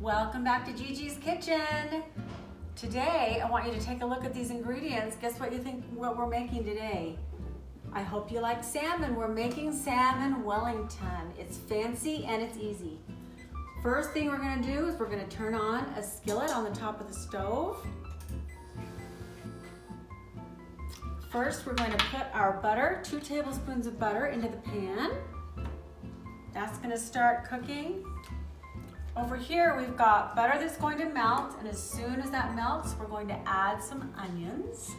Welcome back to Gigi's Kitchen. Today, I want you to take a look at these ingredients. Guess what you think what we're making today? I hope you like salmon. We're making Salmon Wellington. It's fancy and it's easy. First thing we're gonna do is we're gonna turn on a skillet on the top of the stove. First, we're going to put our butter, 2 tablespoons of butter into the pan. That's gonna start cooking. Over here, we've got butter that's going to melt, and as soon as that melts, we're going to add some onions.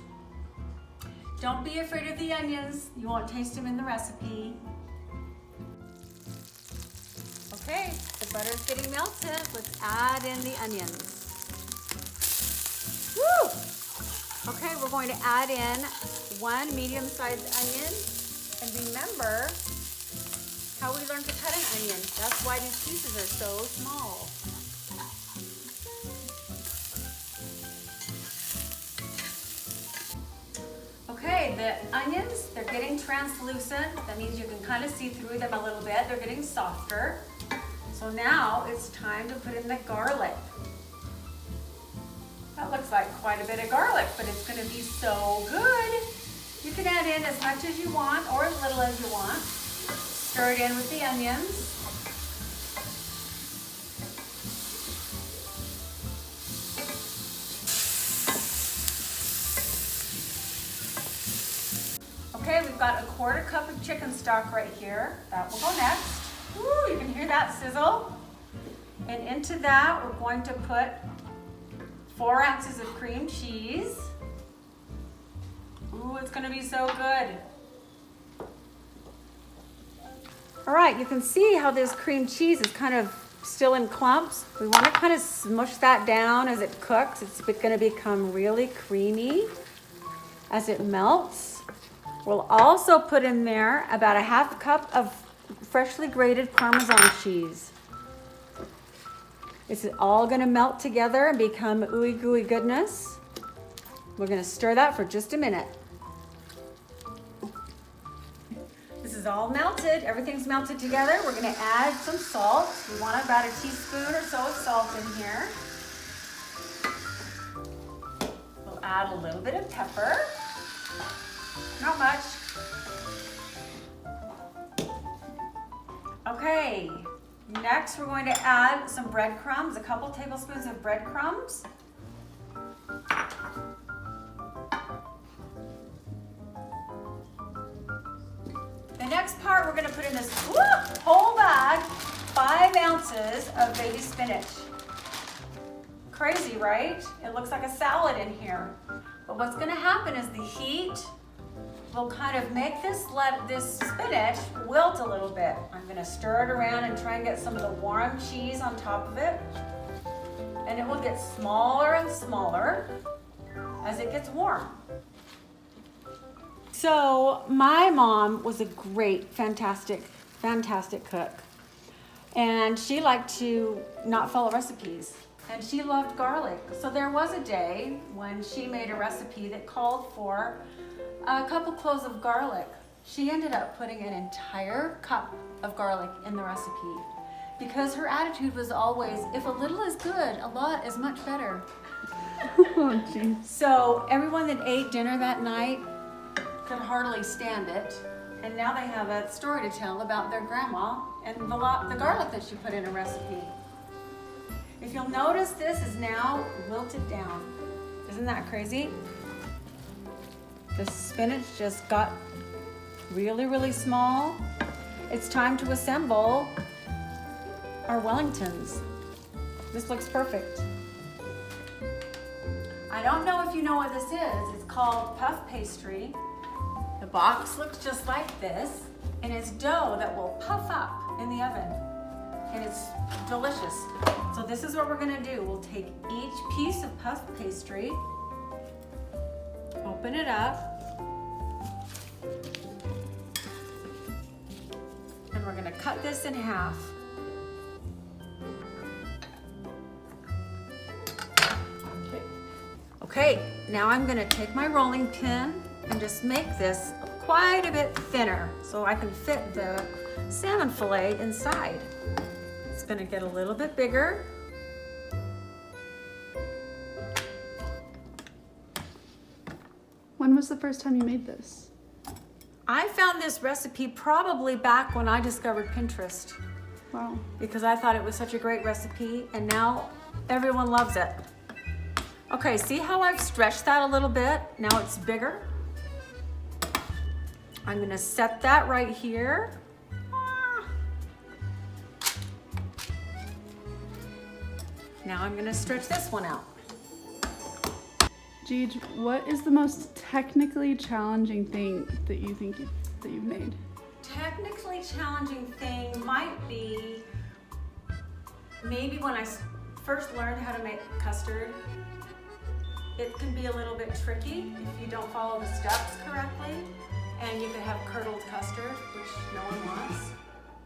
Don't be afraid of the onions. You won't taste them in the recipe. Okay, the butter's getting melted. Let's add in the onions. Woo! Okay, we're going to add in 1 medium-sized onion. And remember how we learned to cut an onion. That's why these pieces are so small. Okay, the onions, they're getting translucent. That means you can kind of see through them a little bit. They're getting softer. So now it's time to put in the garlic. That looks like quite a bit of garlic, but it's gonna be so good. You can add in as much as you want or as little as you want. Stir it in with the onions. Okay, we've got a 1/4 cup of chicken stock right here. That will go next. Woo, you can hear that sizzle. And into that, we're going to put 4 ounces of cream cheese. Ooh, it's gonna be so good. All right, you can see how this cream cheese is kind of still in clumps. We want to kind of smush that down as it cooks. It's going to become really creamy as it melts. We'll also put in there about a 1/2 cup of freshly grated Parmesan cheese. This is all going to melt together and become ooey gooey goodness. We're going to stir that for just a minute. This is all melted. Everything's melted together. We're going to add some salt. We want about a teaspoon or so of salt in here. We'll add a little bit of pepper. Not much. Okay. Next, we're going to add some breadcrumbs, a couple tablespoons of breadcrumbs. The next part, we're going to put in this whole bag, 5 ounces of baby spinach. Crazy, right? It looks like a salad in here. But what's going to happen is the heat will kind of make this spinach wilt a little bit. I'm going to stir it around and try and get some of the warm cheese on top of it. And it will get smaller and smaller as it gets warm. So my mom was a great, fantastic cook. And she liked to not follow recipes. And she loved garlic. So there was a day when she made a recipe that called for a couple cloves of garlic. She ended up putting an entire cup of garlic in the recipe because her attitude was always, if a little is good, a lot is much better. Oh, geez. So everyone that ate dinner that night could hardly stand it. And now they have a story to tell about their grandma and the garlic that she put in a recipe. If you'll notice, this is now wilted down. Isn't that crazy? The spinach just got really, really small. It's time to assemble our Wellingtons. This looks perfect. I don't know if you know what this is. It's called puff pastry. The box looks just like this, and it's dough that will puff up in the oven, and it's delicious. So this is what we're gonna do. We'll take each piece of puff pastry, open it up, and we're gonna cut this in half. Okay, now I'm gonna take my rolling pin and just make this quite a bit thinner so I can fit the salmon fillet inside. It's gonna get a little bit bigger. was the first time you made this? I found this recipe probably back when I discovered Pinterest. Wow. Because I thought it was such a great recipe, and now everyone loves it. Okay, see how I've stretched that a little bit? Now it's bigger. I'm gonna set that right here. Now I'm gonna stretch this one out. Gigi, what is the most technically challenging thing that you think that you've made? Technically challenging thing might be maybe when I first learned how to make custard. It can be a little bit tricky if you don't follow the steps correctly, and you could have curdled custard, which no one wants.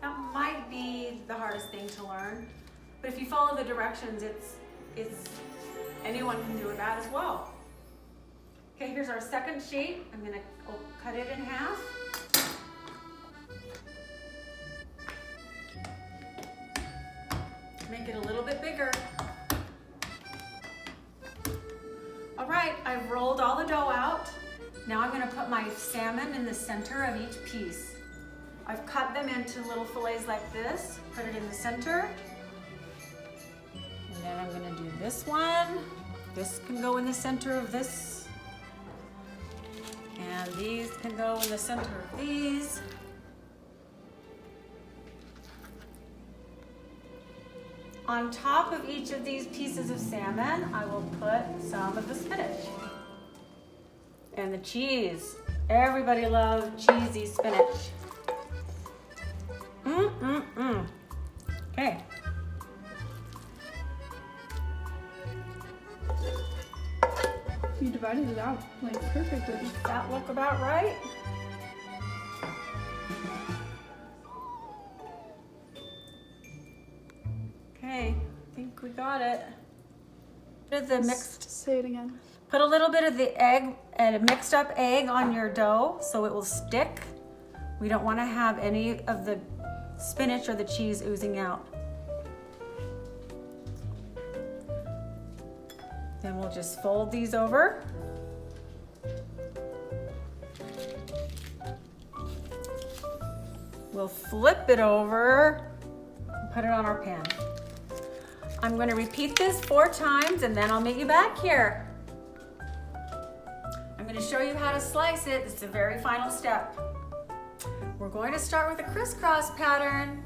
That might be the hardest thing to learn. But if you follow the directions, it's anyone can do that as well. Okay, here's our second sheet. I'm gonna cut it in half. Make it a little bit bigger. All right, I've rolled all the dough out. Now I'm gonna put my salmon in the center of each piece. I've cut them into little fillets like this, put it in the center. And then I'm gonna do this one. This can go in the center of this. And these can go in the center of these. On top of each of these pieces of salmon, I will put some of the spinach. And the cheese. Everybody loves cheesy spinach. Okay. You divided it out like perfectly. Does that look about right? Okay, I think we got it. The mixed. Say it again. Put a little bit of the egg and a mixed up egg on your dough so it will stick. We don't want to have any of the spinach or the cheese oozing out. Then we'll just fold these over. We'll flip it over and put it on our pan. I'm going to repeat this 4 times and then I'll meet you back here. I'm going to show you how to slice it. It's the very final step. We're going to start with a crisscross pattern.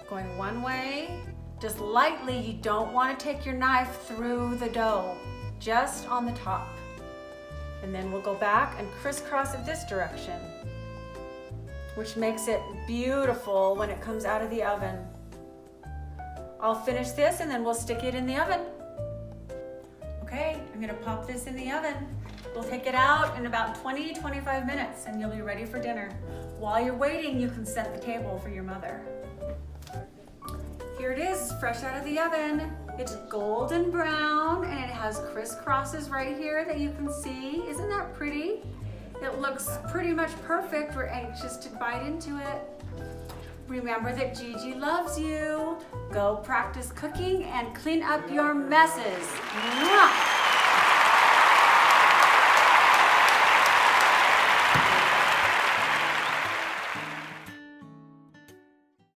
Going one way, just lightly. You don't want to take your knife through the dough, just on the top. And then we'll go back and crisscross it this direction, which makes it beautiful when it comes out of the oven. I'll finish this and then we'll stick it in the oven. Okay, I'm gonna pop this in the oven. We'll take it out in about 20-25 minutes and you'll be ready for dinner. While you're waiting, you can set the table for your mother. Here it is, fresh out of the oven. It's golden brown and it has crisscrosses right here that you can see. Isn't that pretty? It looks pretty much perfect. We're anxious to bite into it. Remember that Gigi loves you. Go practice cooking and clean up your messes. Mwah!